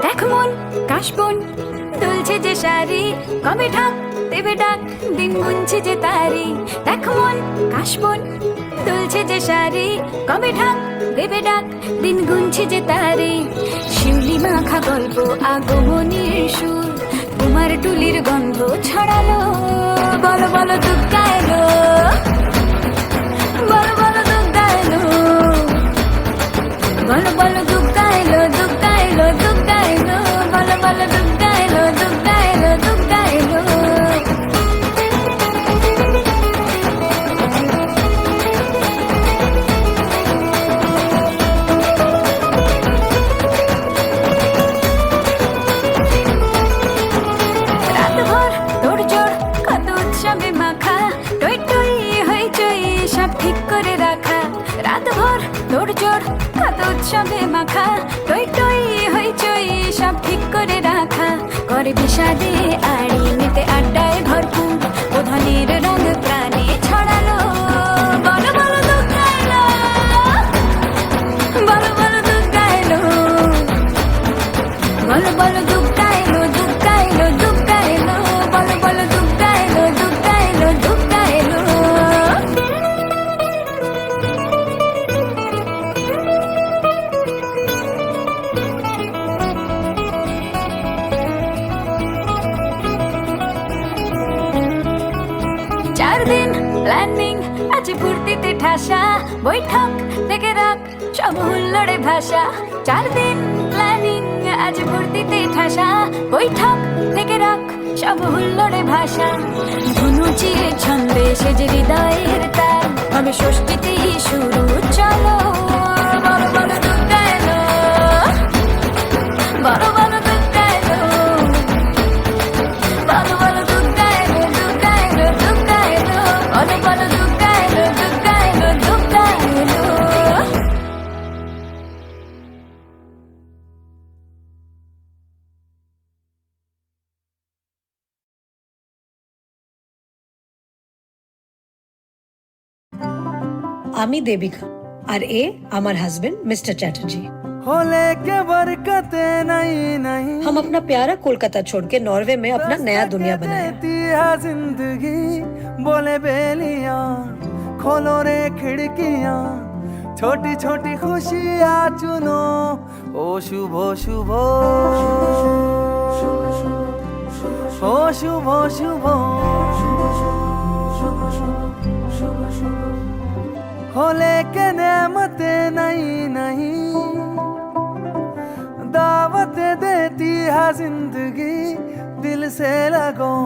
দেখ মন কাশবন দুলছে যে শাড়ি, কবে ঢাক দেবে ডাক, দিন গুনছে যে তারি। দেখ মন কাশবন দুলছে যে শাড়ি, কবে ঢাক দেবে ডাক, দিন গুনছে যে তারি। শিউলি মাখা গল্প আগমনীর সুর, তোমার টুলির গন্ধ ছড়ালো। বলো বলো দুগ্গা এলো, বলো বলো দুগ্গা এলো, বলো বলো দুগ্গা এলো, দুগ্গা এলো, দুগ্গা এলো, বলো বলো দুগ্গা এলো, দুগ্গা এলো, দুগ্গা এলো। রাতভর তোড়জোড় কত উৎসবে মাখা, টই টই হইচই সব ঠিক করে রাখা। রাতভর তোড়জোড় কত উৎসবে মাখা, টই টই হইচই সব ঠিক করে রাখা। করে বিষাদে আড়ি মেতে আড্ডায় ভরপুর, প্রধানের রঙ প্রাণে ছড়ালো। বলো বলো দুগ্গা এলো, বলো বলো দুগ্গা এলো, বলো বলো দুগ্গা এলো, দুগ্গা এলো, দুগ্গা এলো, বলো বলো দুগ্গা এলো, দুগ্গা এলো, দুগ্গা এলো। চার দিন প্ল্যানিং আছে ফুর্তিতে ঠাসা, বৈঠক থেকে রাখ সব হুল্লোড়ে ভাষা। চার দিন প্ল্যানিং আজ ফুর্তিতে ঠাসা, বৈঠক থেকে রাখ সব হুল্লোড়ে ভাষা। ধনুচির ছন্দে সেজে হৃদয়ের তার, হবে ষষ্ঠীতেই শুরু চলো। বলো বলো দুগ্গা এলো, বলো বলো দুগ্গা এলো, বলো বলো দুগ্গা এলো, দুগ্গা এলো, দুগ্গা এলো, বলো বলো দুগ্গা এলো, দুগ্গা এলো, দুগ্গা এলো। আমি দেবিকা আর এ আমার हस्बैंड मिस्टर चैटर्जी। होले के बरकते नहीं नहीं, हम अपना प्यारा कोलकाता छोड़ के नॉर्वे में अपना नया दुनिया बनाया। देती है जिंदगी बोले बेलियां, खोलो रे खिड़कियां, छोटी छोटी खुशियां चुनो। ओ शुभ शुभ, ओ शुभ शुभ, होले के नेमते नहीं नहीं, दावत देती है जिंदगी, दिल से लगो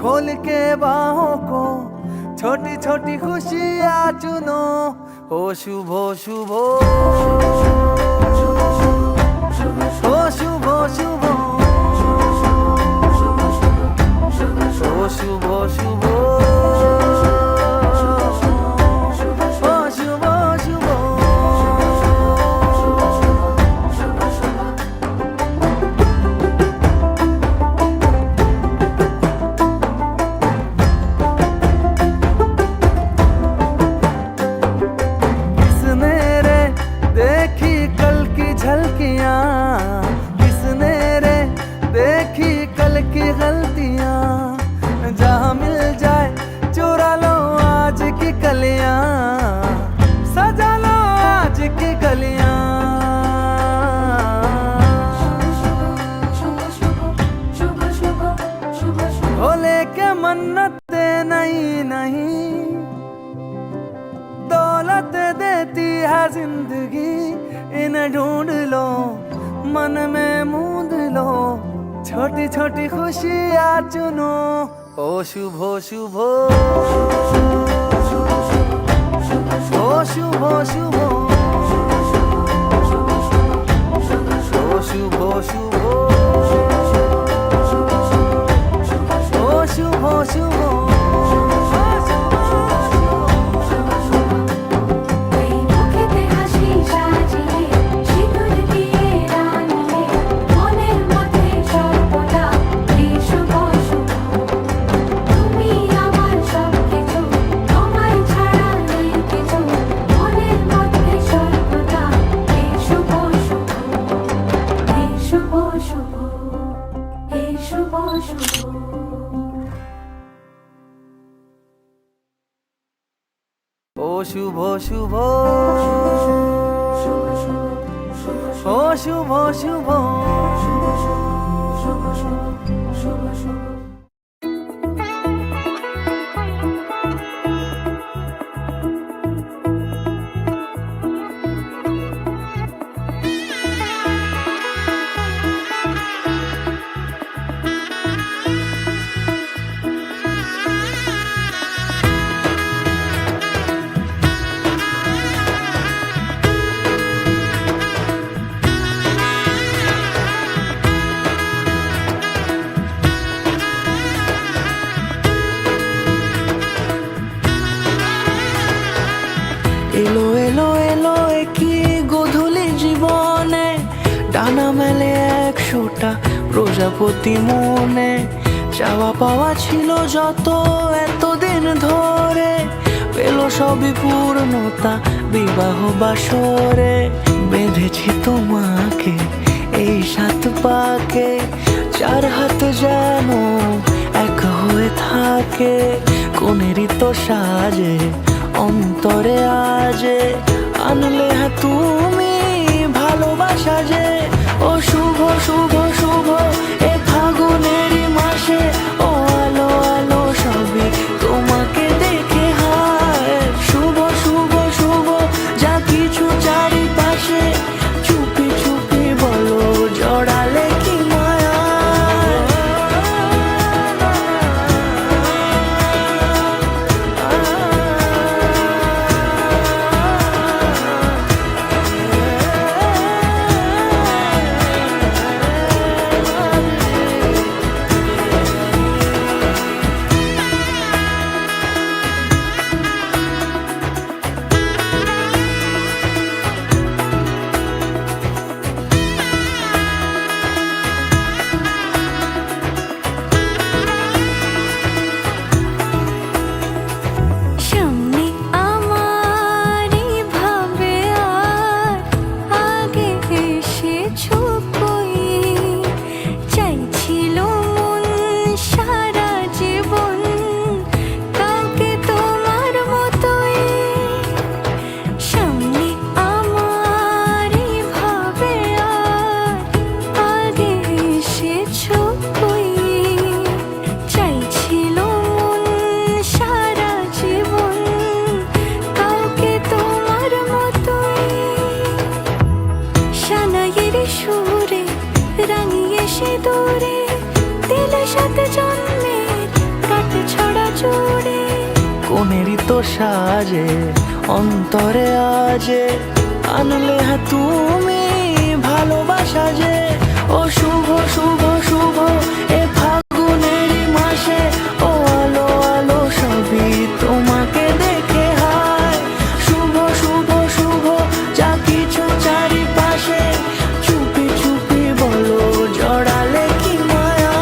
खोल के बाहों को, छोटी छोटी खुशियां चुनो। ओ शुभ शुभ, ओ शुभ शुभ, ओ शुभ शुभ, ओ शुभ शुभ। किसने रे देखी कल की झलकियां, किसने रे देखी कल की गलतियां। जहाँ मिल जाए चुरा लो आज की कलियां, सजा लो आज की गलियां। भोले के मन्नते नहीं नहीं, दौलत देती है जिंदगी, इन्हें ढूंढ लो मन में मूंद लो, छोटी छोटी खुशियां चुनो। ओ शुभ शुभ, ओ शुभ शुभ, ओ शुभ शुभ, ओ शुभ शुभ। মুখেতে হাসি সাজিয়ে সিঁদুর দিয়ে রাঙিয়ে, মনের মধ্যে সর্বদা এই শুভ শুভ। তুমি আমার সব কিছু, তোমায় ছাড়া নেই কিছু, মনের শুভ শুভ, ও শুভ শুভ। এলো এলো এলো কি গোধূলি জীবনে, ডানা মেলে 100টা প্রজাপতি মনে। চাওয়া পাওয়া ছিল যত এতদিন ধরে, পেল সবই পূর্ণতা বিবাহ বাসরে। বেঁধেছি তোমাকে এই 7 পাকে, 4 হাত যেন এক হয়ে থাকে। কোনেরই তো সাজে অন্তরে আজে, আনলে হ্যাঁ তুমি ভালোবাসা যে। ও শুভ শুভ শুভ এ ফাগুনেরই মাসে, ও আলো আলো সবই তোমাকে দেখে হায়। শুভ শুভ শুভ যা কিছু চারিপাশে, চুপি চুপি বলো জড়ালে কি মায়া। সামনে আমার ভাবে আর আগে এসেছো কই, চাইছিল মন সারা জীবন কাউকে তোমার মতোই। সামনে আমার ভাবে আর আগে এসেছো কই, চাইছিল মন সারা জীবন কাউকে তোমার মতোই। সানাইয়ের সুরে রাঙিয়ে সে দূরে, দিলে 7 জন্মের কাট ছড়া জুড়ে। কোনেরই তো সাজে অন্তরে আজে, আনলে হ্যাঁ তুমি ভালোবাসা যে। ও শুভ শুভ শুভ এ ফাগুনেরই মাসে, ও আলো আলো সবই তোমাকে দেখে হায়। শুভ শুভ শুভ যা কিছু চারিপাশে, চুপি চুপি বলো জড়ালে কি মায়া।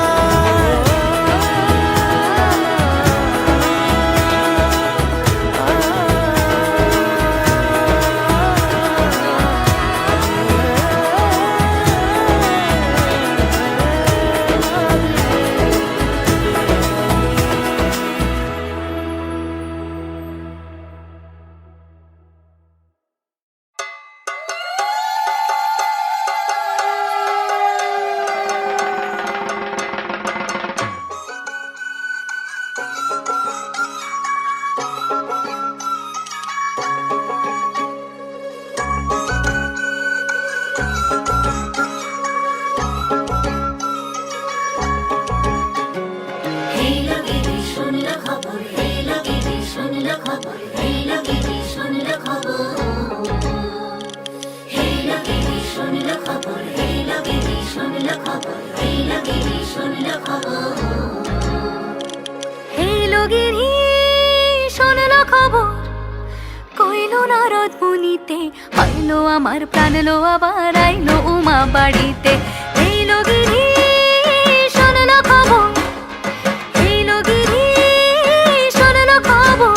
গিরি শোনলো খবর, কইলো নারদ মুনিতে, আইলো আমার প্রাণ লো আবার আইলো উমা বাড়িতে। এইলো গিরি শোনলো খবর, এইলো গিরি শোনলো খবর,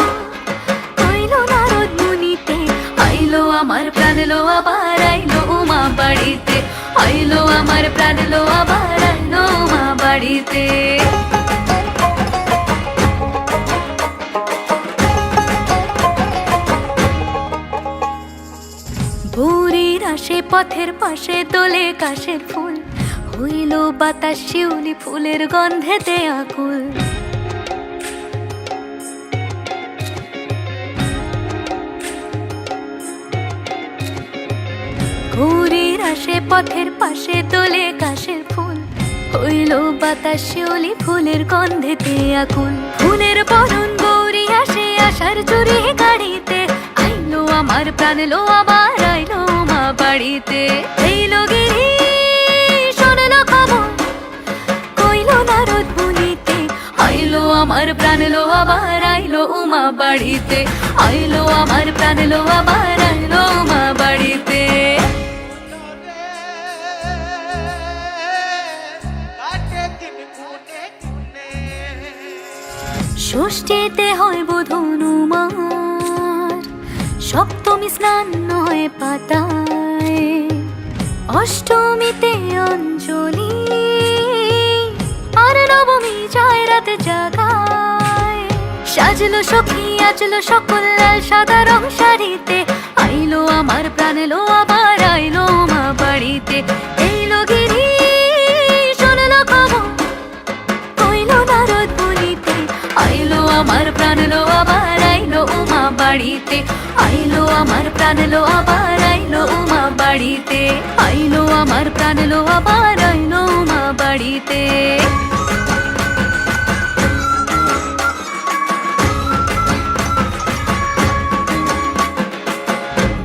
কইলো নারদ মুনিতে, আইলো আমার প্রাণ লো আবার আইলো উমা বাড়িতে, আইলো আমার প্রাণ লো আবার আইলো উমা বাড়িতে। আসে পথের পাশে তোলে কাশের ফুল, হইল বাতাস শিউলি ফুলের গন্ধেতে আকুল। গৌরীর আসে পথের পাশে তোলে কাশের ফুল, হইল বাতাস শিউলি ফুলের গন্ধেতে আকুল। ফুলের বরণ গৌরী আসে আশার চুরি গাড়িতে, আইলো আমার প্রাণ লো আবার আইলো মা বাড়িতে। এইলো গিরি শোনলো খবর, কইলো নারদ মুনিতে, আইলো আমার প্রাণ লো আবার আইলো উমা বাড়িতে, আইলো আমার প্রাণ লো আবার আইলো উমা বাড়িতে। ষষ্ঠীতে হয় বোধন উমার, সপ্তমী স্নান হয় পাতায়, অষ্টমীতে অঞ্জলি, আর নবমী যায় রাতে জাগায়। সাজলো সখী আজলো সকল লাল সাদা রং শাড়িতে, আইলো আমার প্রাণ লো আবার আইলো মা বাড়িতে। এইলো গিরি শোনলো খবর, কইলো নারদ মুনিতে, আইলো আমার প্রাণ লো আবার আইলো উমা বাড়িতে, আইলো আমার প্রাণ লো আবার আইলো উমা বাড়িতে, আইলো আমার প্রাণ লো আবার আইলো উমা বাড়িতে।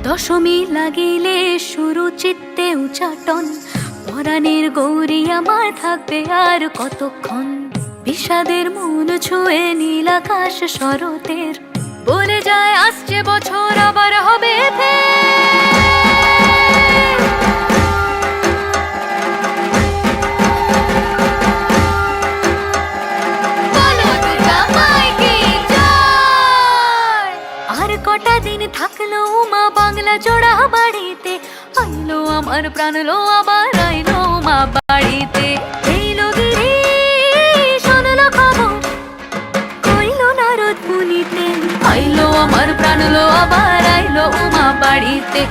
দশমী লাগিলে শুরু চিত্তে উচাটন, পরাণের গৌরী আমার থাকবে আর কতক্ষণ। বিষাদের মন ছুঁয়ে নীল আকাশ শরতের, বলে যায় আসছে বছর আবার হবে ফের। বলো দুর্গা মাইকে জয়। আর কটা দিন থাকলো মা বাংলা জোড়া বাড়িতে, আইলো আমার প্রাণ লো আবার আইলো মা বাড়িতে। এইলো গিরি শোনলো খবর, কইলো নারদ মুনিতে, আইলো আমার প্রাণ লো আবার আইলো উমা বাড়িতে,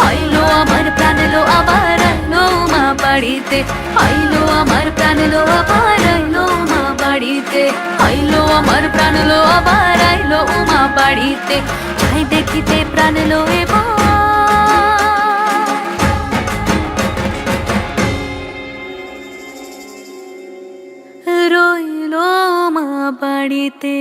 আইলো আমার প্রাণ লো আবার আইলো উমা বাড়িতে, আইলো আমার প্রাণ লো আবার আইলো উমা বাড়িতে, আইলো আমার প্রাণ লো আবার আইলো উমা বাড়িতে। যাই দেখিতে প্রাণ লো এবার রইলো মা বাড়িতে।